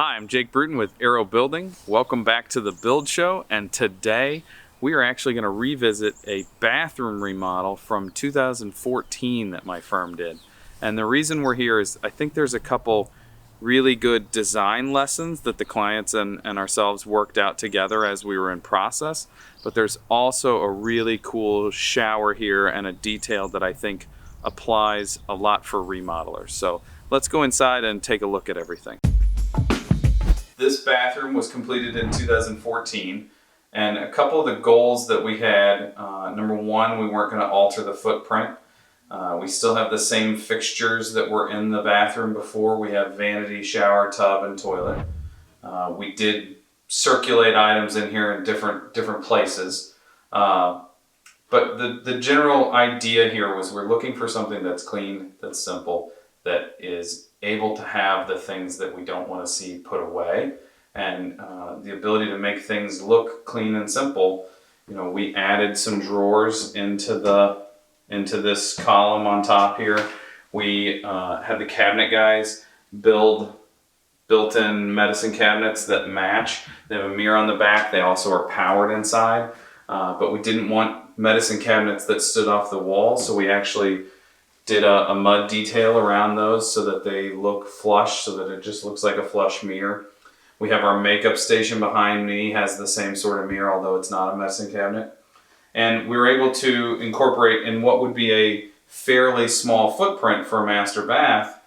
Hi, I'm Jake Bruton with Aero Building. Welcome back to the Build Show, and today we are actually going to revisit a bathroom remodel from 2014 that my firm did. And the reason we're here is I think there's a couple really good design lessons that the clients and ourselves worked out together as we were in process, but there's also a really cool shower here and a detail that I think applies a lot for remodelers. So let's go inside and take a look at everything. This bathroom was completed in 2014, and a couple of the goals that we had, number one, we weren't going to alter the footprint. We still have the same fixtures that were in the bathroom before. We have vanity, shower, tub, and toilet. We did circulate items in here in different places. But the general idea here was we're looking for something that's clean, that's simple, that is able to have the things that we don't want to see put away, and the ability to make things look clean and simple. You know, we added some drawers into this column on top here. We had the cabinet guys build built-in medicine cabinets that match. They have a mirror on the back. They also are powered inside, but we didn't want medicine cabinets that stood off the wall, so we actually did a mud detail around those so that they look flush, so that it just looks like a flush mirror. We have our makeup station behind me, has the same sort of mirror, although it's not a medicine cabinet. And we were able to incorporate in what would be a fairly small footprint for a master bath,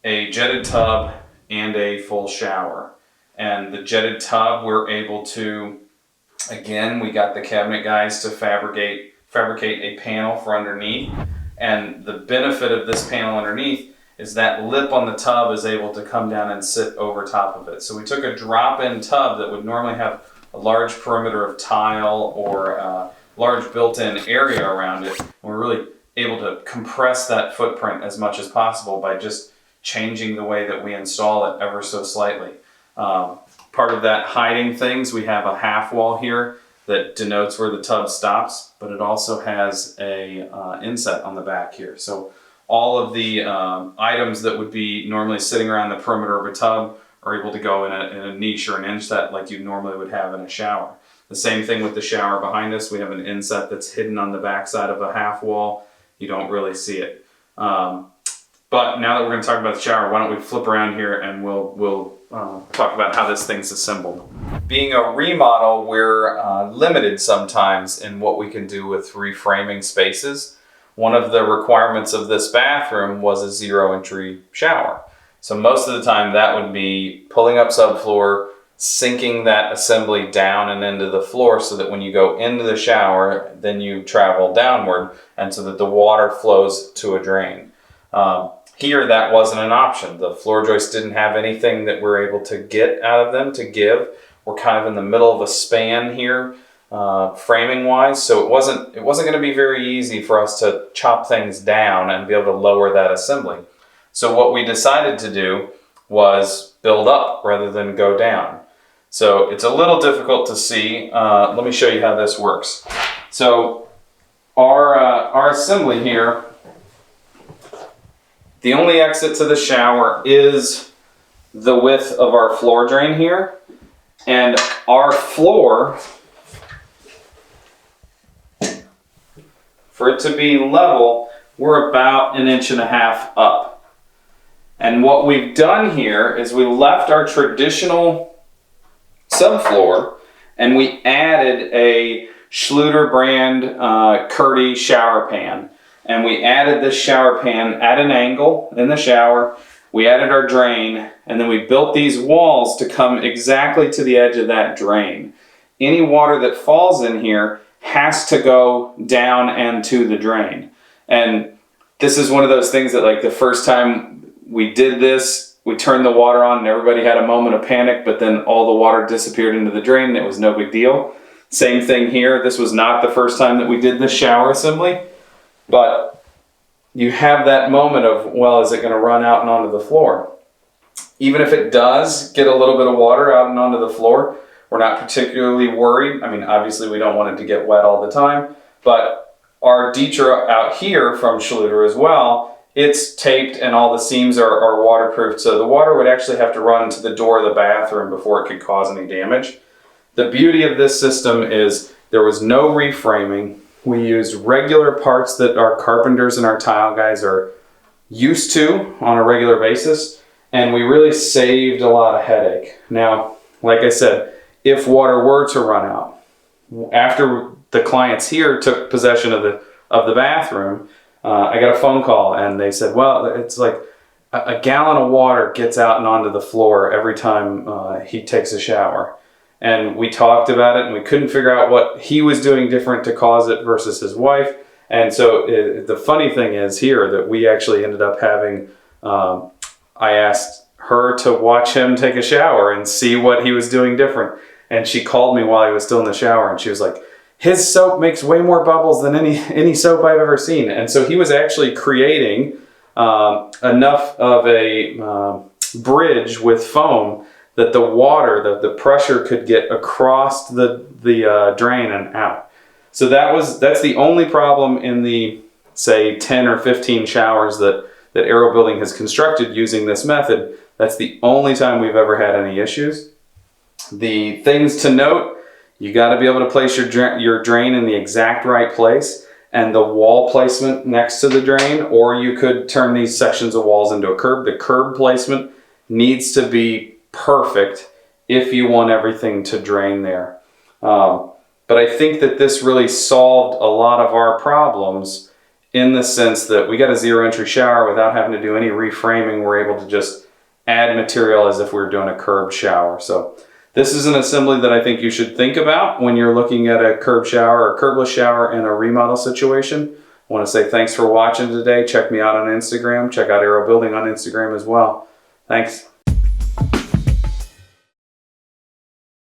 a jetted tub and a full shower. And the jetted tub, we're able to, again, we got the cabinet guys to fabricate a panel for underneath. And the benefit of this panel underneath is that lip on the tub is able to come down and sit over top of it. So we took a drop-in tub that would normally have a large perimeter of tile or a large built-in area around it. And we're really able to compress that footprint as much as possible by just changing the way that we install it ever so slightly. Part of that hiding things, we have a half wall here that denotes where the tub stops, but it also has a inset on the back here. So all of the items that would be normally sitting around the perimeter of a tub are able to go in a niche or an inset like you normally would have in a shower. The same thing with the shower behind us. We have an inset that's hidden on the back side of a half wall. You don't really see it. But now that we're going to talk about the shower, why don't we flip around here and we'll talk about how this thing's assembled. Being a remodel, we're limited sometimes in what we can do with reframing spaces. One of the requirements of this bathroom was a zero entry shower. So most of the time that would be pulling up subfloor, sinking that assembly down and into the floor so that when you go into the shower, then you travel downward and so that the water flows to a drain. Here, that wasn't an option. The floor joists didn't have anything that we're able to get out of them to give. We're kind of in the middle of a span here, framing wise, so it wasn't going to be very easy for us to chop things down and be able to lower that assembly. So what we decided to do was build up rather than go down. So it's a little difficult to see. Let me show you how this works. So our assembly here, the only exit to the shower is the width of our floor drain here, and our floor, for it to be level, we're about 1.5 inches up. And what we've done here is we left our traditional subfloor and we added a Schluter brand Curdy shower pan. And we added this shower pan at an angle in the shower. We added our drain, and then we built these walls to come exactly to the edge of that drain. Any water that falls in here has to go down and to the drain. And this is one of those things that, like, the first time we did this, we turned the water on and everybody had a moment of panic, but then all the water disappeared into the drain and it was no big deal. Same thing here. This was not the first time that we did this shower assembly. But you have that moment of, well, is it going to run out and onto the floor? Even if it does get a little bit of water out and onto the floor, we're not particularly worried. I mean, obviously we don't want it to get wet all the time, but our Dietra out here from Schluter as well it's taped and all the seams are waterproof, so the water would actually have to run to the door of the bathroom before it could cause any damage. The beauty of this system is there was no reframing. We used regular parts that our carpenters and our tile guys are used to on a regular basis, and we really saved a lot of headache. Now, like I said, if water were to run out, after the clients here took possession of the bathroom, I got a phone call and they said, well, it's like a gallon of water gets out and onto the floor every time he takes a shower. And we talked about it and we couldn't figure out what he was doing different to cause it versus his wife. And so the funny thing is here that we actually ended up having, I asked her to watch him take a shower and see what he was doing different. And she called me while he was still in the shower and she was like, his soap makes way more bubbles than any soap I've ever seen. And so he was actually creating enough of a bridge with foam that the water, the pressure could get across the drain and out. So that's the only problem in the, say, 10 or 15 showers that Aero Building has constructed using this method. That's the only time we've ever had any issues. The things to note: you got to be able to place your drain in the exact right place and the wall placement next to the drain, or you could turn these sections of walls into a curb. The curb placement needs to be perfect if you want everything to drain there. But I think that this really solved a lot of our problems in the sense that we got a zero entry shower without having to do any reframing. We're able to just add material as if we were doing a curb shower. So this is an assembly that I think you should think about when you're looking at a curb shower or curbless shower in a remodel situation. I want to say thanks for watching today. Check me out on Instagram. Check out Aero Building on Instagram as well. Thanks.